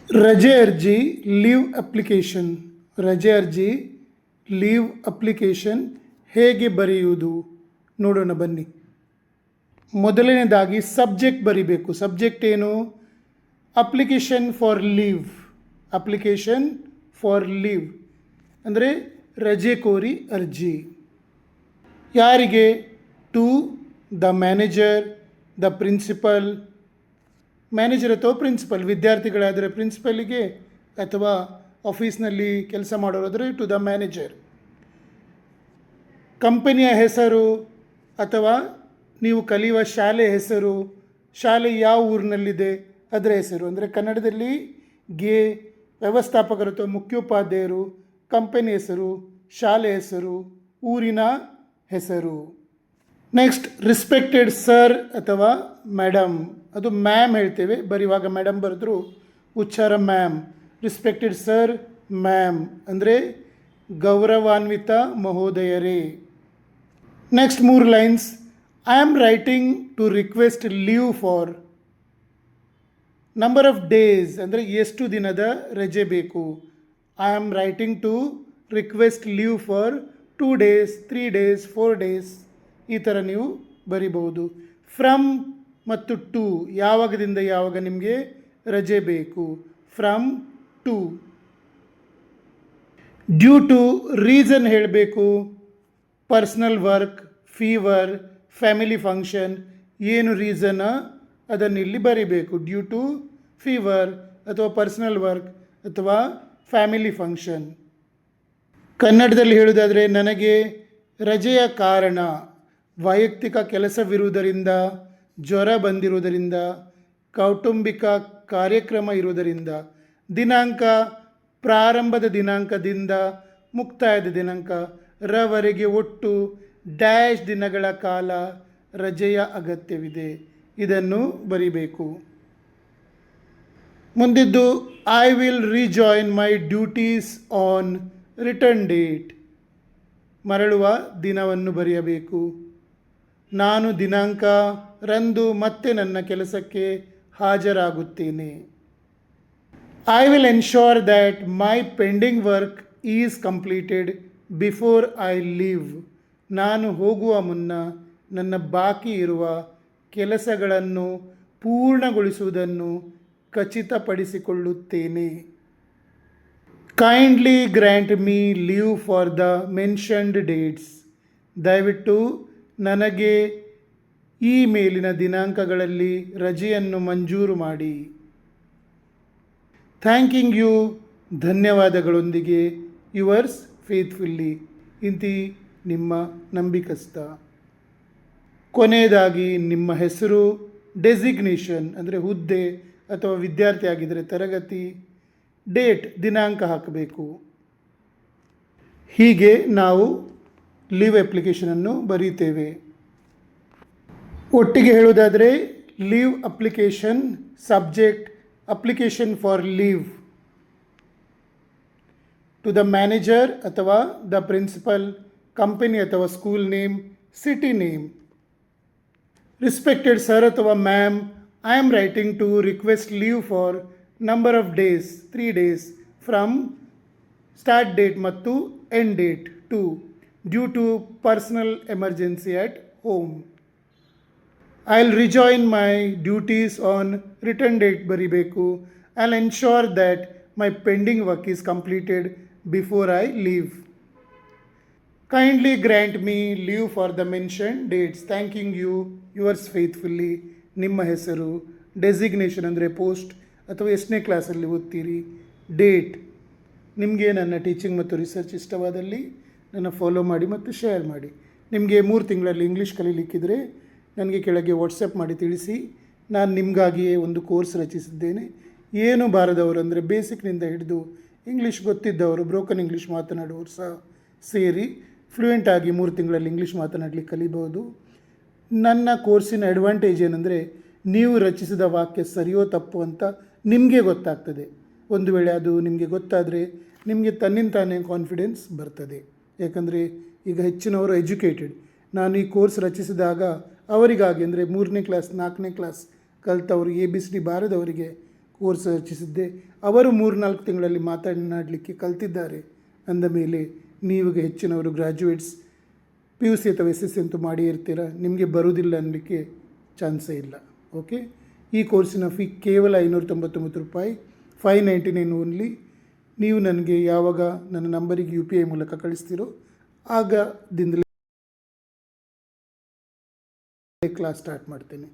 ರಜೆ ಅರ್ಜಿ leave application. ರಜೆ ಅರ್ಜಿ ಲೀವ್ ಅಪ್ಲಿಕೇಶನ್ ಹೇಗೆ ಬರೆಯುವುದು ನೋಡೋಣ ಬನ್ನಿ. ಮೊದಲನೇದಾಗಿ ಸಬ್ಜೆಕ್ಟ್ ಬರಿಬೇಕು. ಸಬ್ಜೆಕ್ಟ್ ಏನು? Application for leave. Application for leave ಅಂದರೆ ರಜೆ ಕೋರಿ ಅರ್ಜಿ. ಯಾರಿಗೆ? To the manager, the principal. Manager ಅಥವಾ ಪ್ರಿನ್ಸಿಪಲ್, ವಿದ್ಯಾರ್ಥಿಗಳಾದರೆ ಪ್ರಿನ್ಸಿಪಲ್ಗೆ, ಅಥವಾ ಆಫೀಸ್ನಲ್ಲಿ ಕೆಲಸ ಮಾಡೋರಾದರೆ ಟು ದ ಮ್ಯಾನೇಜರ್. ಕಂಪನಿಯ ಹೆಸರು ಅಥವಾ ನೀವು ಕಲಿಯುವ ಶಾಲೆ ಹೆಸರು, ಶಾಲೆ ಯಾವ ಊರಿನಲ್ಲಿದೆ ಅದರ ಹೆಸರು. ಅಂದರೆ ಕನ್ನಡದಲ್ಲಿ ಗೆ ವ್ಯವಸ್ಥಾಪಕರು ಅಥವಾ ಮುಖ್ಯೋಪಾಧ್ಯಾಯರು, ಕಂಪನಿ ಹೆಸರು, ಶಾಲೆ ಹೆಸರು, ಊರಿನ ಹೆಸರು. ನೆಕ್ಸ್ಟ್ ರಿಸ್ಪೆಕ್ಟೆಡ್ ಸರ್ ಅಥವಾ ಮೇಡಮ್. ಅದು ಮ್ಯಾಮ್ ಹೇಳ್ತೇವೆ, ಬರೆಯುವಾಗ ಮೇಡಮ್ ಬರೆದ್ರು ಉಚ್ಚಾರ ಮ್ಯಾಮ್. ರಿಸ್ಪೆಕ್ಟೆಡ್ ಸರ್, ಮ್ಯಾಮ್ ಅಂದರೆ ಗೌರವಾನ್ವಿತ ಮಹೋದಯರೇ. Next 3 lines. I am writing to request leave for. Number of days ಅಂದರೆ ಎಷ್ಟು ದಿನದ ರಜೆ ಬೇಕು. ಐ am writing to request leave ಫಾರ್ 2 days, 3 days, 4 days. ಈ ಥರ ನೀವು ಬರಿಬಹುದು. ಫ್ರಮ್ ಮತ್ತು ಟು, ಯಾವಾಗದಿಂದ ಯಾವಾಗ ನಿಮಗೆ ರಜೆ ಬೇಕು. From to. Due to reason ಹೇಳಬೇಕು. Personal work, fever, family function, ಏನು ರೀಸನ್ ಅದನ್ನು ಇಲ್ಲಿ ಬರಿಬೇಕು. ಡ್ಯೂ ಟು ಫೀವರ್ ಅಥವಾ ಪರ್ಸ್ನಲ್ ವರ್ಕ್ ಅಥವಾ ಫ್ಯಾಮಿಲಿ ಫಂಕ್ಷನ್. ಕನ್ನಡದಲ್ಲಿ ಹೇಳುವುದಾದರೆ ನನಗೆ ರಜೆಯ ಕಾರಣ ವೈಯಕ್ತಿಕ ಕೆಲಸವಿರುವುದರಿಂದ, ಜ್ವರ ಬಂದಿರುವುದರಿಂದ, ಕೌಟುಂಬಿಕ ಕಾರ್ಯಕ್ರಮ ಇರುವುದರಿಂದ. ದಿನಾಂಕ ಪ್ರಾರಂಭದ ದಿನಾಂಕದಿಂದ ಮುಕ್ತಾಯದ ದಿನಾಂಕ ರವರೆಗೆ ಒಟ್ಟು ಡ್ಯಾಶ್ ದಿನಗಳ ಕಾಲ ರಜೆಯ ಅಗತ್ಯವಿದೆ. ಇದನ್ನು ಬರಿಬೇಕು. ಮುಂದಿದ್ದು I will rejoin my duties on return date. ಮರಳುವ ದಿನವನ್ನು ಬರೆಯಬೇಕು. ನಾನು ದಿನಾಂಕ ರಂದು ಮತ್ತೆ ನನ್ನ ಕೆಲಸಕ್ಕೆ ಹಾಜರಾಗುತ್ತೇನೆ. I will ensure that my pending work is completed before I leave. ನಾನು ಹೋಗುವ ಮುನ್ನ ನನ್ನ ಬಾಕಿ ಇರುವ ಕೆಲಸಗಳನ್ನು ಪೂರ್ಣಗೊಳಿಸುವುದನ್ನು ಖಚಿತಪಡಿಸಿಕೊಳ್ಳುತ್ತೇನೆ. Kindly grant me leave for the mentioned dates. ದಯವಿಟ್ಟು ನನಗೆ ಈ ಮೇಲಿನ ದಿನಾಂಕಗಳಲ್ಲಿ ರಜೆಯನ್ನು ಮಂಜೂರು ಮಾಡಿ. ಥ್ಯಾಂಕಿಂಗ್ ಯು, ಧನ್ಯವಾದಗಳೊಂದಿಗೆ. ಯುವರ್ಸ್ ಫೇತ್ಫುಲ್ಲಿ, ಇಂತಿ ನಿಮ್ಮ ನಂಬಿಕಸ್ಥ. ಕೊನೆಯದಾಗಿ ನಿಮ್ಮ ಹೆಸರು, ಡೆಸಿಗ್ನೇಷನ್ ಅಂದರೆ ಹುದ್ದೆ ಅಥವಾ ವಿದ್ಯಾರ್ಥಿ ಆಗಿದ್ದರೆ ತರಗತಿ, ಡೇಟ್ ದಿನಾಂಕ ಹಾಕಬೇಕು. ಹೀಗೆ ನಾವು ಲೀವ್ ಅಪ್ಲಿಕೇಶನನ್ನು ಬರೀತೇವೆ. ಒಟ್ಟಿಗೆ ಹೇಳುವುದಾದರೆ leave application, subject application for leave. To the manager ಅಥವಾ ದ ಪ್ರಿನ್ಸಿಪಲ್, ಕಂಪನಿ ಅಥವಾ school name, city name. Respected sir ಅಥವಾ ma'am, I am writing to request leave for number of days 3 days from start date ಮತ್ತು end date 2 due to personal emergency at home. I will rejoin my duties on return date ಬರಿಬೇಕು. I will ensure that my pending work is completed before I leave. Kindly grant me leave for the mention dates. Thanking you, yours faithfully. ನಿಮ್ಮ ಹೆಸರು, designation ಅಂದರೆ post ಅಥವಾ ಎಷ್ಟನೇ ಕ್ಲಾಸಲ್ಲಿ ಓದ್ತೀರಿ, date. ನಿಮಗೆ ನನ್ನ teaching ಮತ್ತು ರಿಸರ್ಚ್ ಇಷ್ಟವಾದಲ್ಲಿ ನನ್ನ ಫಾಲೋ ಮಾಡಿ ಮತ್ತು ಶೇರ್ ಮಾಡಿ. ನಿಮಗೆ 3 ತಿಂಗಳಲ್ಲಿ ಇಂಗ್ಲೀಷ್ ಕಲೀಲಿಕ್ಕಿದ್ರೆ ನನಗೆ ಕೆಳಗೆ ವಾಟ್ಸಪ್ ಮಾಡಿ ತಿಳಿಸಿ. ನಾನು ನಿಮಗಾಗಿಯೇ ಒಂದು ಕೋರ್ಸ್ ರಚಿಸಿದ್ದೇನೆ. ಏನು ಬಾರದವರು ಅಂದರೆ ಬೇಸಿಕ್ನಿಂದ ಹಿಡಿದು ಇಂಗ್ಲೀಷ್ ಗೊತ್ತಿದ್ದವರು, ಬ್ರೋಕನ್ ಇಂಗ್ಲೀಷ್ ಮಾತನಾಡುವವರು ಸಹ ಸೇರಿ ಫ್ಲೂಯೆಂಟ್ ಆಗಿ 3 ತಿಂಗಳಲ್ಲಿ ಇಂಗ್ಲೀಷ್ ಮಾತನಾಡಲಿಕ್ಕೆ ಕಲಿಬೋದು. ನನ್ನ ಕೋರ್ಸಿನ ಅಡ್ವಾಂಟೇಜ್ ಏನಂದರೆ ನೀವು ರಚಿಸಿದ ವಾಕ್ಯ ಸರಿಯೋ ತಪ್ಪು ಅಂತ ನಿಮಗೆ ಗೊತ್ತಾಗ್ತದೆ. ಒಂದು ವೇಳೆ ಅದು ನಿಮಗೆ ಗೊತ್ತಾದರೆ ನಿಮಗೆ ತನ್ನಿಂತಾನೇ ಕಾನ್ಫಿಡೆನ್ಸ್ ಬರ್ತದೆ. ಯಾಕಂದರೆ ಈಗ ಹೆಚ್ಚಿನವರು ಎಜುಕೇಟೆಡ್. ನಾನು ಈ ಕೋರ್ಸ್ ರಚಿಸಿದಾಗ ಅವರಿಗಾಗಿ ಅಂದರೆ 3ನೇ ಕ್ಲಾಸ್ 4ನೇ ಕ್ಲಾಸ್ ಕಲಿತವರು ABCD ಬಾರದವರಿಗೆ ಕೋರ್ಸ್ ರಚಿಸಿದ್ದೆ. ಅವರು 3-4 ತಿಂಗಳಲ್ಲಿ ಮಾತನಾಡಲಿಕ್ಕೆ ಕಲ್ತಿದ್ದಾರೆ ಅಂದ ಮೇಲೆ ನೀವೀಗ ಹೆಚ್ಚಿನವರು ಗ್ರ್ಯಾಜುಯೇಟ್ಸ್ PUC ಅಥವಾ SSC ಅಂತೂ ಮಾಡಿ ಇರ್ತೀರ, ನಿಮಗೆ ಬರುವುದಿಲ್ಲ ಅನ್ನಲಿಕ್ಕೆ ಚಾನ್ಸೇ ಇಲ್ಲ. ಓಕೆ, ಈ ಕೋರ್ಸಿನ ಫೀ ಕೇವಲ 599 ರೂಪಾಯಿ, 599 ಓನ್ಲಿ. ನೀವು ನನಗೆ ಯಾವಾಗ ನನ್ನ ನಂಬರಿಗೆ UPI ಮೂಲಕ ಕಳಿಸ್ತೀರೋ ಆಗದಿಂದಲೇ ಕ್ಲಾಸ್ ಸ್ಟಾರ್ಟ್ ಮಾಡ್ತೇನೆ.